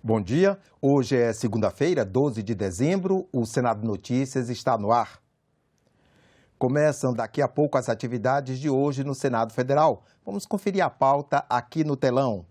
Bom dia, hoje é segunda-feira, 12 de dezembro, o Senado Notícias está no ar. Começam daqui a pouco as atividades de hoje no Senado Federal. Vamos conferir a pauta aqui no telão.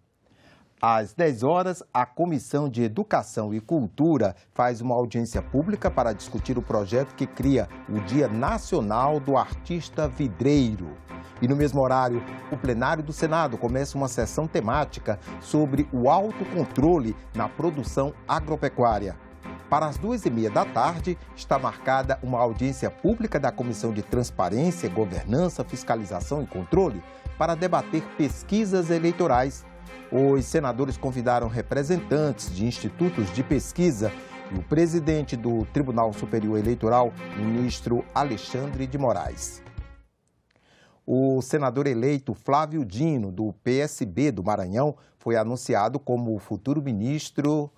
Às 10 horas, a Comissão de Educação e Cultura faz uma audiência pública para discutir o projeto que cria o Dia Nacional do Artista Vidreiro. E no mesmo horário, o plenário do Senado começa uma sessão temática sobre o autocontrole na produção agropecuária. Para as 2h30 da tarde, está marcada uma audiência pública da Comissão de Transparência, Governança, Fiscalização e Controle para debater pesquisas eleitorais. Os senadores convidaram representantes de institutos de pesquisa e o presidente do Tribunal Superior Eleitoral, ministro Alexandre de Moraes. O senador eleito Flávio Dino, do PSB do Maranhão, foi anunciado como o futuro ministro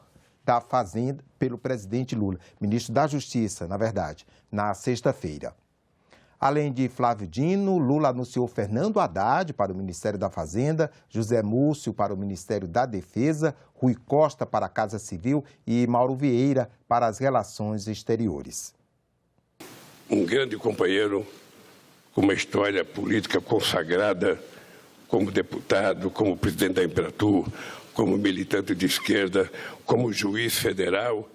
da Fazenda pelo presidente Lula, ministro da Justiça, na verdade, na sexta-feira. Além de Flávio Dino, Lula anunciou Fernando Haddad para o Ministério da Fazenda, José Múcio para o Ministério da Defesa, Rui Costa para a Casa Civil e Mauro Vieira para as Relações Exteriores. Um grande companheiro, com uma história política consagrada como deputado, como presidente da Embratur, como militante de esquerda, como juiz federal,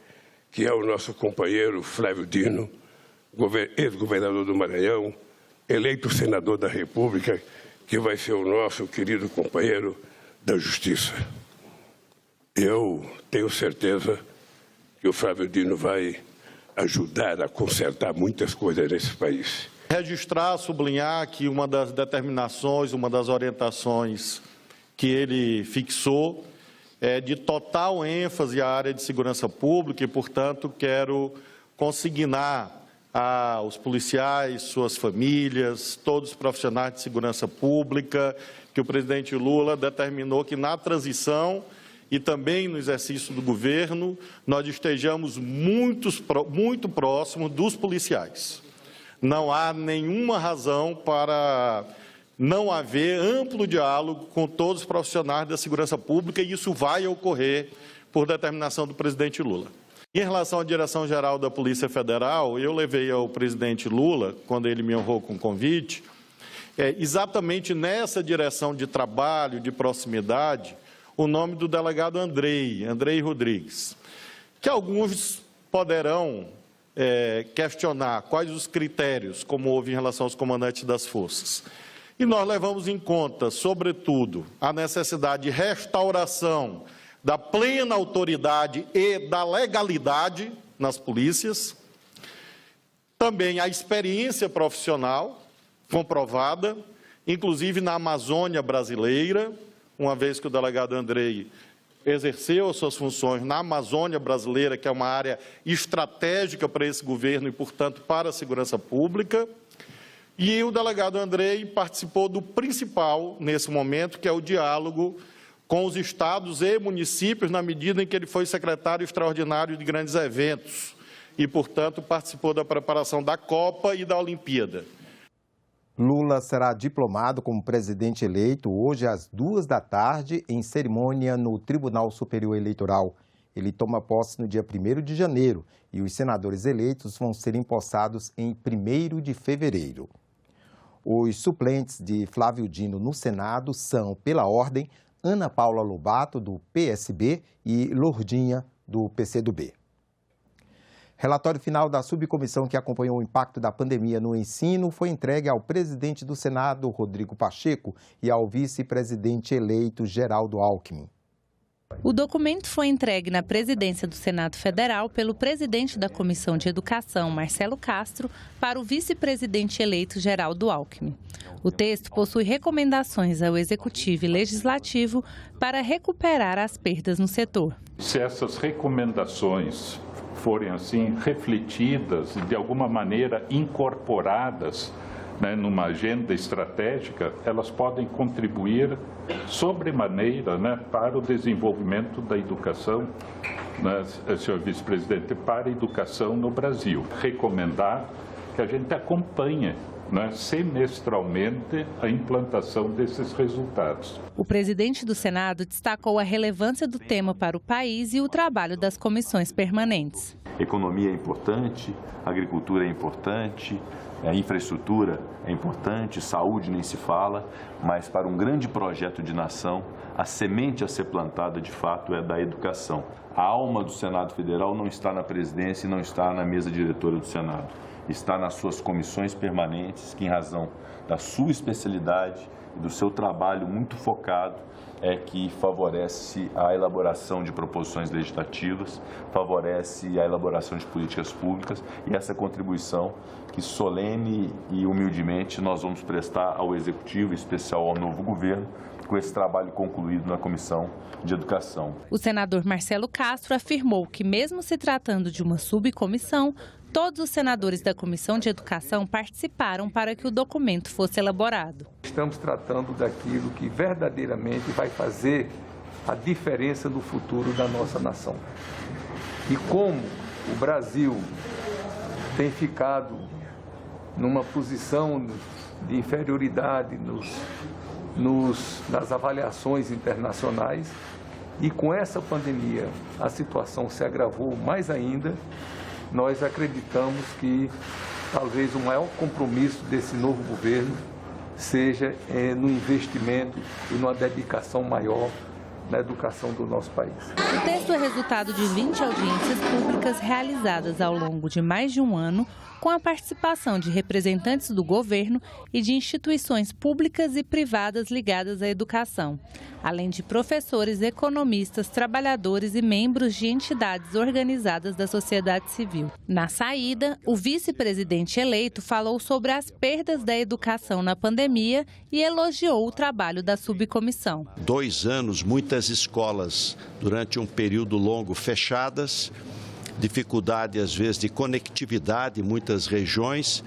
que é o nosso companheiro Flávio Dino, ex-governador do Maranhão, eleito senador da República, que vai ser o nosso querido companheiro da Justiça. Eu tenho certeza que o Flávio Dino vai ajudar a consertar muitas coisas nesse país. Registrar, sublinhar que uma das determinações, uma das orientações que ele fixou é de total ênfase à área de segurança pública e, portanto, quero consignar aos policiais, suas famílias, todos os profissionais de segurança pública, que o presidente Lula determinou que na transição e também no exercício do governo, nós estejamos muito próximos dos policiais. Não há nenhuma razão para não haver amplo diálogo com todos os profissionais da segurança pública e isso vai ocorrer por determinação do presidente Lula. Em relação à Direção-Geral da Polícia Federal, eu levei ao presidente Lula, quando ele me honrou com o convite, exatamente nessa direção de trabalho, de proximidade, o nome do delegado Andrei Rodrigues, que alguns poderão questionar quais os critérios, como houve em relação aos comandantes das forças. E nós levamos em conta, sobretudo, a necessidade de restauração da plena autoridade e da legalidade nas polícias, também a experiência profissional comprovada, inclusive na Amazônia brasileira, uma vez que o delegado Andrei exerceu as suas funções na Amazônia brasileira, que é uma área estratégica para esse governo e, portanto, para a segurança pública. E o delegado Andrei participou do principal, nesse momento, que é o diálogo com os estados e municípios, na medida em que ele foi secretário extraordinário de grandes eventos e, portanto, participou da preparação da Copa e da Olimpíada. Lula será diplomado como presidente eleito hoje às 2 da tarde em cerimônia no Tribunal Superior Eleitoral. Ele toma posse no dia 1º de janeiro e os senadores eleitos vão ser empossados em 1º de fevereiro. Os suplentes de Flávio Dino no Senado são, pela ordem, Ana Paula Lobato, do PSB, e Lourdinha, do PCdoB. Relatório final da subcomissão que acompanhou o impacto da pandemia no ensino foi entregue ao presidente do Senado, Rodrigo Pacheco, e ao vice-presidente eleito, Geraldo Alckmin. O documento foi entregue na presidência do Senado Federal pelo presidente da Comissão de Educação, Marcelo Castro, para o vice-presidente eleito, Geraldo Alckmin. O texto possui recomendações ao Executivo e Legislativo para recuperar as perdas no setor. Se essas recomendações forem assim refletidas e de alguma maneira incorporadas, numa agenda estratégica, elas podem contribuir sobremaneira, para o desenvolvimento da educação, senhor vice-presidente, para a educação no Brasil. Recomendar que a gente acompanhe né, semestralmente a implantação desses resultados. O presidente do Senado destacou a relevância do tema para o país e o trabalho das comissões permanentes. Economia é importante, agricultura é importante, a infraestrutura é importante, saúde nem se fala, mas para um grande projeto de nação, a semente a ser plantada de fato é da educação. A alma do Senado Federal não está na presidência e não está na mesa diretora do Senado. Está nas suas comissões permanentes, que em razão da sua especialidade e do seu trabalho muito focado, é que favorece a elaboração de proposições legislativas, favorece a elaboração de políticas públicas e essa contribuição que solene e humildemente nós vamos prestar ao Executivo, em especial ao novo governo, com esse trabalho concluído na Comissão de Educação. O senador Marcelo Castro afirmou que, mesmo se tratando de uma subcomissão, todos os senadores da Comissão de Educação participaram para que o documento fosse elaborado. Estamos tratando daquilo que verdadeiramente vai fazer a diferença no futuro da nossa nação. E como o Brasil tem ficado numa posição de inferioridade nas avaliações internacionais, e com essa pandemia a situação se agravou mais ainda, nós acreditamos que talvez o maior compromisso desse novo governo seja no investimento e numa dedicação maior na educação do nosso país. O texto é resultado de 20 audiências públicas realizadas ao longo de mais de um ano, com a participação de representantes do governo e de instituições públicas e privadas ligadas à educação, além de professores, economistas, trabalhadores e membros de entidades organizadas da sociedade civil. Na saída, o vice-presidente eleito falou sobre as perdas da educação na pandemia e elogiou o trabalho da subcomissão. 2 anos, muitas escolas durante um período longo fechadas, dificuldade, às vezes, de conectividade em muitas regiões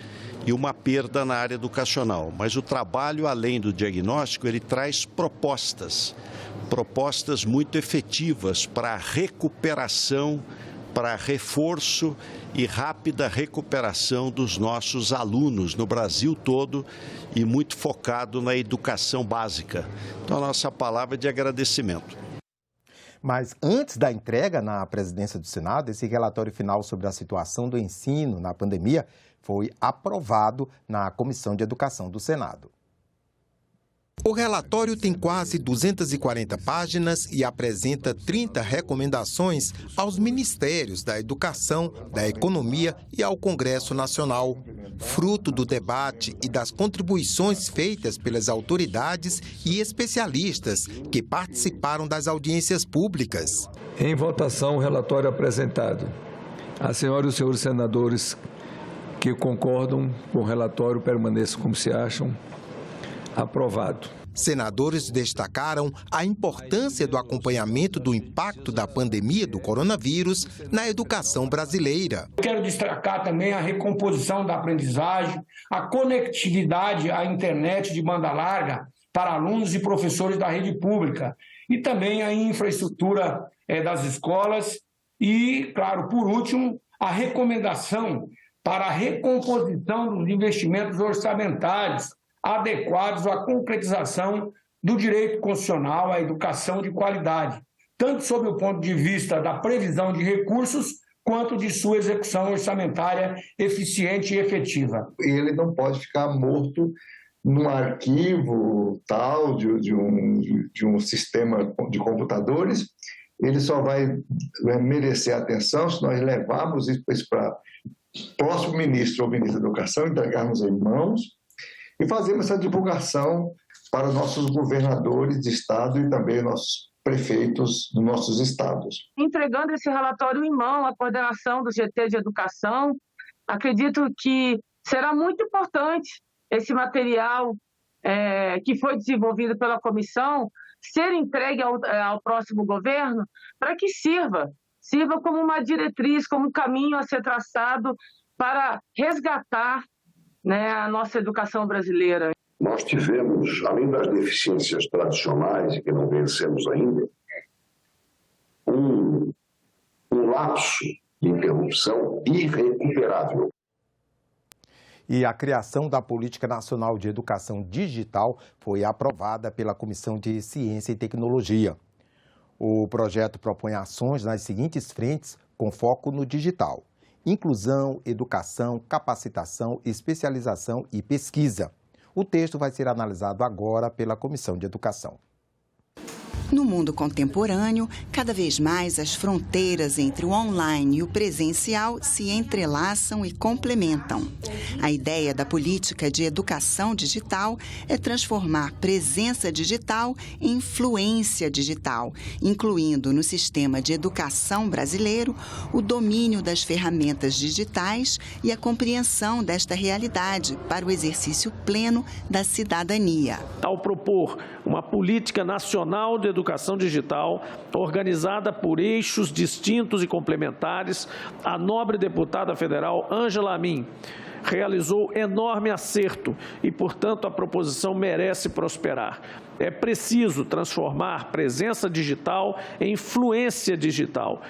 e uma perda na área educacional. Mas o trabalho, além do diagnóstico, ele traz propostas muito efetivas para a recuperação, para reforço e rápida recuperação dos nossos alunos no Brasil todo e muito focado na educação básica. Então, a nossa palavra é de agradecimento. Mas antes da entrega na presidência do Senado, esse relatório final sobre a situação do ensino na pandemia foi aprovado na Comissão de Educação do Senado. O relatório tem quase 240 páginas e apresenta 30 recomendações aos Ministérios da Educação, da Economia e ao Congresso Nacional, fruto do debate e das contribuições feitas pelas autoridades e especialistas que participaram das audiências públicas. Em votação, o relatório apresentado. A senhora e os senhores senadores que concordam com o relatório permaneçam como se acham. Aprovado. Senadores destacaram a importância do acompanhamento do impacto da pandemia do coronavírus na educação brasileira. Quero destacar também a recomposição da aprendizagem, a conectividade à internet de banda larga para alunos e professores da rede pública e também a infraestrutura das escolas e, claro, por último, a recomendação para a recomposição dos investimentos orçamentários adequados à concretização do direito constitucional à educação de qualidade, tanto sob o ponto de vista da previsão de recursos, quanto de sua execução orçamentária eficiente e efetiva. Ele não pode ficar morto num arquivo tal de um sistema de computadores. Ele só vai merecer atenção se nós levarmos isso para o próximo ministro ou ministra da Educação, entregarmos em mãos, e fazemos essa divulgação para nossos governadores de estado e também nossos prefeitos dos nossos estados. Entregando esse relatório em mão à coordenação do GT de Educação, acredito que será muito importante esse material que foi desenvolvido pela comissão ser entregue ao próximo governo para que sirva como uma diretriz, como um caminho a ser traçado para resgatar a nossa educação brasileira. Nós tivemos, além das deficiências tradicionais e que não vencemos ainda, um lapso de interrupção irrecuperável. E a criação da Política Nacional de Educação Digital foi aprovada pela Comissão de Ciência e Tecnologia. O projeto propõe ações nas seguintes frentes com foco no digital: inclusão, educação, capacitação, especialização e pesquisa. O texto vai ser analisado agora pela Comissão de Educação. No mundo contemporâneo, cada vez mais as fronteiras entre o online e o presencial se entrelaçam e complementam. A ideia da política de educação digital é transformar presença digital em influência digital, incluindo no sistema de educação brasileiro o domínio das ferramentas digitais e a compreensão desta realidade para o exercício pleno da cidadania. Ao propor uma política nacional de educação digital, organizada por eixos distintos e complementares, a nobre deputada federal Ângela Amin realizou enorme acerto e, portanto, a proposição merece prosperar. É preciso transformar presença digital em influência digital,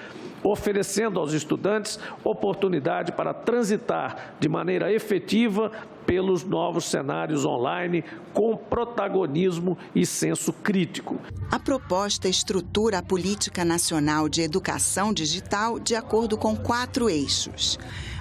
oferecendo aos estudantes oportunidade para transitar de maneira efetiva pelos novos cenários online com protagonismo e senso crítico. A proposta estrutura a Política Nacional de Educação Digital de acordo com 4 eixos.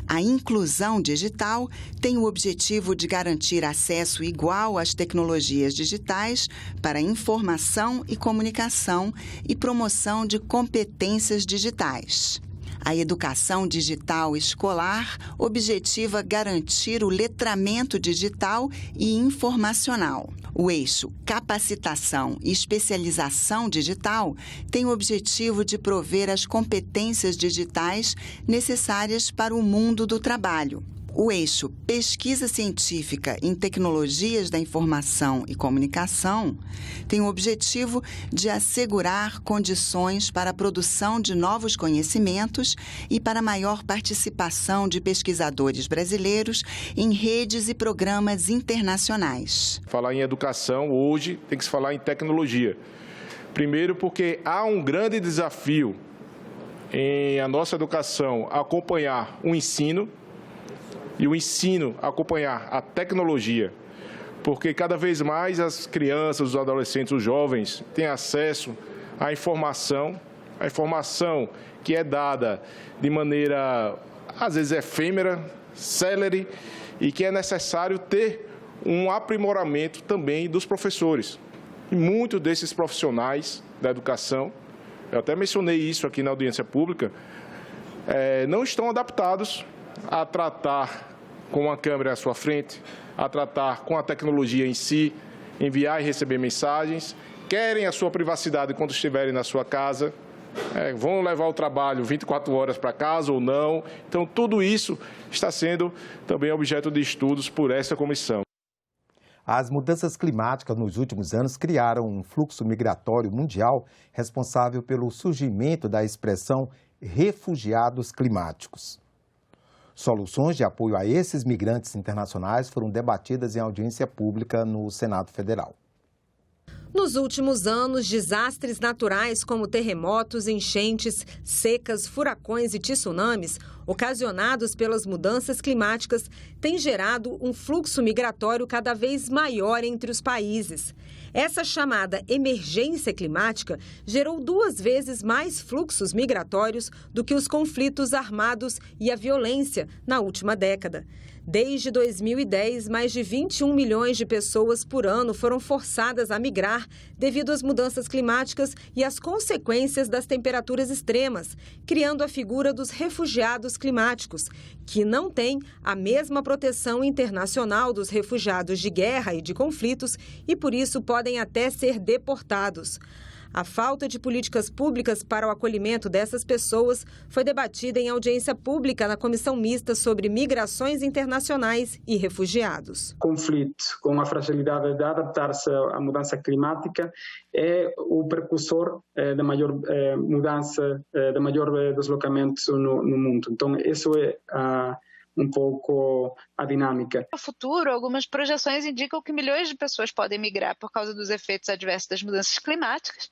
A inclusão digital tem o objetivo de garantir acesso igual às tecnologias digitais para informação e comunicação e promoção de competências digitais. A educação digital escolar objetiva garantir o letramento digital e informacional. O eixo capacitação e especialização digital tem o objetivo de prover as competências digitais necessárias para o mundo do trabalho. O eixo pesquisa científica em tecnologias da informação e comunicação tem o objetivo de assegurar condições para a produção de novos conhecimentos e para maior participação de pesquisadores brasileiros em redes e programas internacionais. Falar em educação hoje tem que se falar em tecnologia. Primeiro porque há um grande desafio em a nossa educação acompanhar o ensino e o ensino acompanhar a tecnologia, porque cada vez mais as crianças, os adolescentes, os jovens têm acesso à informação, a informação que é dada de maneira, às vezes, efêmera, célere, e que é necessário ter um aprimoramento também dos professores. E muitos desses profissionais da educação, eu até mencionei isso aqui na audiência pública, não estão adaptados a tratar com uma câmera à sua frente, a tratar com a tecnologia em si, enviar e receber mensagens, querem a sua privacidade quando estiverem na sua casa, vão levar o trabalho 24 horas para casa ou não. Então, tudo isso está sendo também objeto de estudos por essa comissão. As mudanças climáticas nos últimos anos criaram um fluxo migratório mundial responsável pelo surgimento da expressão refugiados climáticos. Soluções de apoio a esses migrantes internacionais foram debatidas em audiência pública no Senado Federal. Nos últimos anos, desastres naturais como terremotos, enchentes, secas, furacões e tsunamis, ocasionados pelas mudanças climáticas, têm gerado um fluxo migratório cada vez maior entre os países. Essa chamada emergência climática gerou 2 vezes mais fluxos migratórios do que os conflitos armados e a violência na última década. Desde 2010, mais de 21 milhões de pessoas por ano foram forçadas a migrar devido às mudanças climáticas e às consequências das temperaturas extremas, criando a figura dos refugiados climáticos, que não têm a mesma proteção internacional dos refugiados de guerra e de conflitos e, por isso, podem até ser deportados. A falta de políticas públicas para o acolhimento dessas pessoas foi debatida em audiência pública na Comissão Mista sobre Migrações Internacionais e Refugiados. Conflito com a fragilidade de adaptar-se à mudança climática é o precursor da maior mudança, da maior deslocamento no mundo. Então, isso é um pouco a dinâmica. No futuro, algumas projeções indicam que milhões de pessoas podem migrar por causa dos efeitos adversos das mudanças climáticas.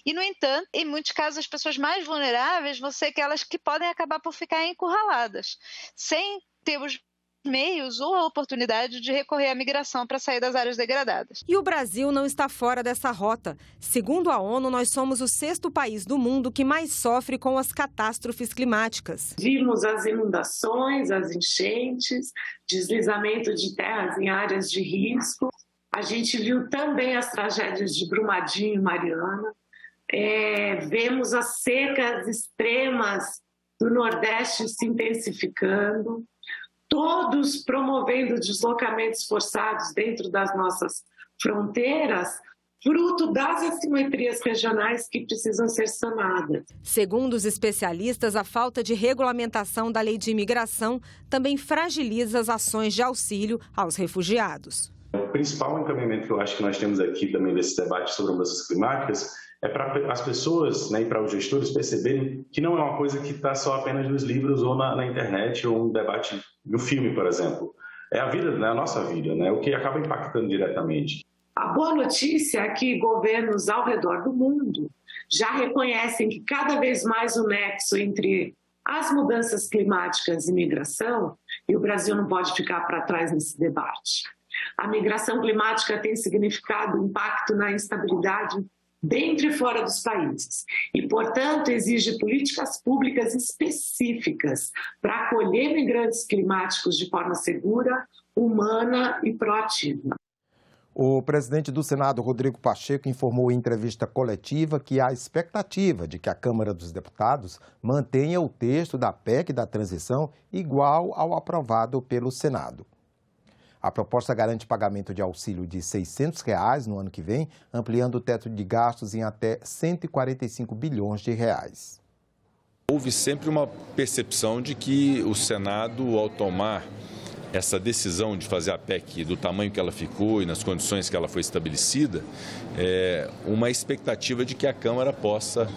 E, no entanto, em muitos casos, as pessoas mais vulneráveis vão ser aquelas que podem acabar por ficar encurraladas, sem termos meios ou a oportunidade de recorrer à migração para sair das áreas degradadas. E o Brasil não está fora dessa rota. Segundo a ONU, nós somos o 6º país do mundo que mais sofre com as catástrofes climáticas. Vimos as inundações, as enchentes, deslizamento de terras em áreas de risco. A gente viu também as tragédias de Brumadinho e Mariana. Vemos as secas extremas do Nordeste se intensificando, todos promovendo deslocamentos forçados dentro das nossas fronteiras, fruto das assimetrias regionais que precisam ser sanadas. Segundo os especialistas, a falta de regulamentação da lei de imigração também fragiliza as ações de auxílio aos refugiados. O principal encaminhamento que eu acho que nós temos aqui também desse debate sobre mudanças climáticas é para as pessoas, né, e para os gestores perceberem que não é uma coisa que está só apenas nos livros ou na internet ou um debate no filme, por exemplo. É a vida, né, a nossa vida, né, o que acaba impactando diretamente. A boa notícia é que governos ao redor do mundo já reconhecem que cada vez mais o nexo entre as mudanças climáticas e migração, e o Brasil não pode ficar para trás nesse debate. A migração climática tem significado impacto na instabilidade dentro e fora dos países e, portanto, exige políticas públicas específicas para acolher migrantes climáticos de forma segura, humana e proativa. O presidente do Senado, Rodrigo Pacheco, informou em entrevista coletiva que há expectativa de que a Câmara dos Deputados mantenha o texto da PEC da transição igual ao aprovado pelo Senado. A proposta garante pagamento de auxílio de R$ 600 no ano que vem, ampliando o teto de gastos em até R$ 145 bilhões de reais. Houve sempre uma percepção de que o Senado, ao tomar essa decisão de fazer a PEC do tamanho que ela ficou e nas condições que ela foi estabelecida, uma expectativa de que a Câmara possa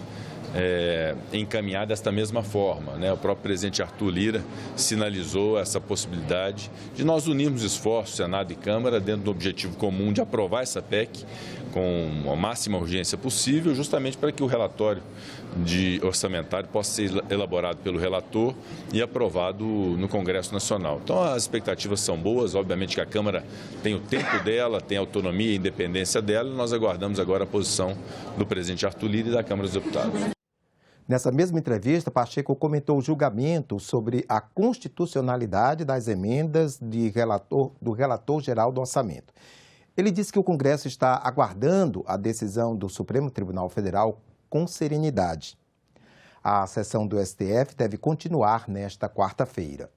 encaminhar desta mesma forma, né? O próprio presidente Arthur Lira sinalizou essa possibilidade de nós unirmos esforços, Senado e Câmara, dentro do objetivo comum de aprovar essa PEC com a máxima urgência possível, justamente para que o relatório orçamentário possa ser elaborado pelo relator e aprovado no Congresso Nacional. Então, as expectativas são boas, obviamente que a Câmara tem o tempo dela, tem a autonomia e independência dela, e nós aguardamos agora a posição do presidente Arthur Lira e da Câmara dos Deputados. Nessa mesma entrevista, Pacheco comentou o julgamento sobre a constitucionalidade das emendas do relator geral do orçamento. Ele disse que o Congresso está aguardando a decisão do Supremo Tribunal Federal com serenidade. A sessão do STF deve continuar nesta quarta-feira.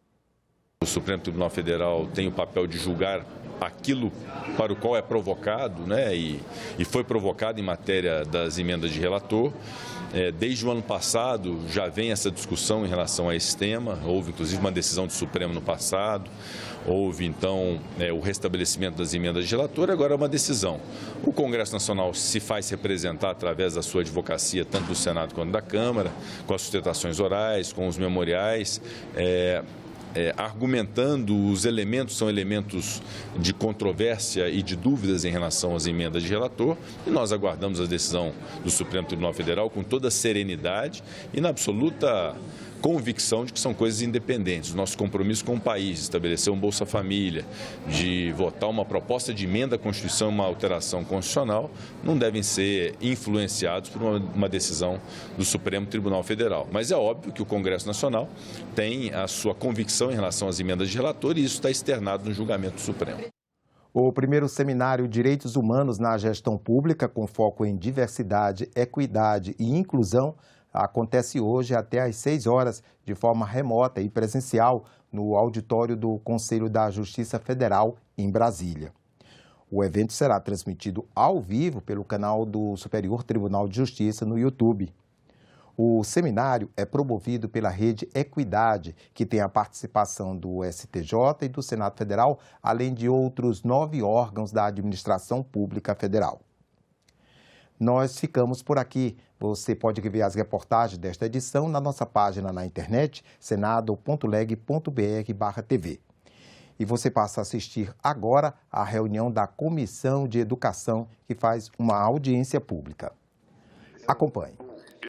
O Supremo Tribunal Federal tem o papel de julgar aquilo para o qual é provocado, né? E foi provocado em matéria das emendas de relator. Desde o ano passado já vem essa discussão em relação a esse tema, houve inclusive uma decisão do Supremo no passado, houve então o restabelecimento das emendas de relator, agora é uma decisão. O Congresso Nacional se faz representar através da sua advocacia, tanto do Senado quanto da Câmara, com as sustentações orais, com os memoriais, argumentando os elementos, são elementos de controvérsia e de dúvidas em relação às emendas de relator, e nós aguardamos a decisão do Supremo Tribunal Federal com toda a serenidade e na absoluta convicção de que são coisas independentes. O nosso compromisso com o país, de estabelecer um Bolsa Família, de votar uma proposta de emenda à Constituição, uma alteração constitucional, não devem ser influenciados por uma decisão do Supremo Tribunal Federal. Mas é óbvio que o Congresso Nacional tem a sua convicção em relação às emendas de relator e isso está externado no julgamento do Supremo. O primeiro seminário Direitos Humanos na Gestão Pública, com foco em diversidade, equidade e inclusão, acontece hoje até às 6 horas, de forma remota e presencial, no auditório do Conselho da Justiça Federal, em Brasília. O evento será transmitido ao vivo pelo canal do Superior Tribunal de Justiça no YouTube. O seminário é promovido pela Rede Equidade, que tem a participação do STJ e do Senado Federal, além de outros 9 órgãos da Administração Pública Federal. Nós ficamos por aqui. Você pode rever as reportagens desta edição na nossa página na internet, senado.leg.br/TV. E você passa a assistir agora a reunião da Comissão de Educação, que faz uma audiência pública. Acompanhe.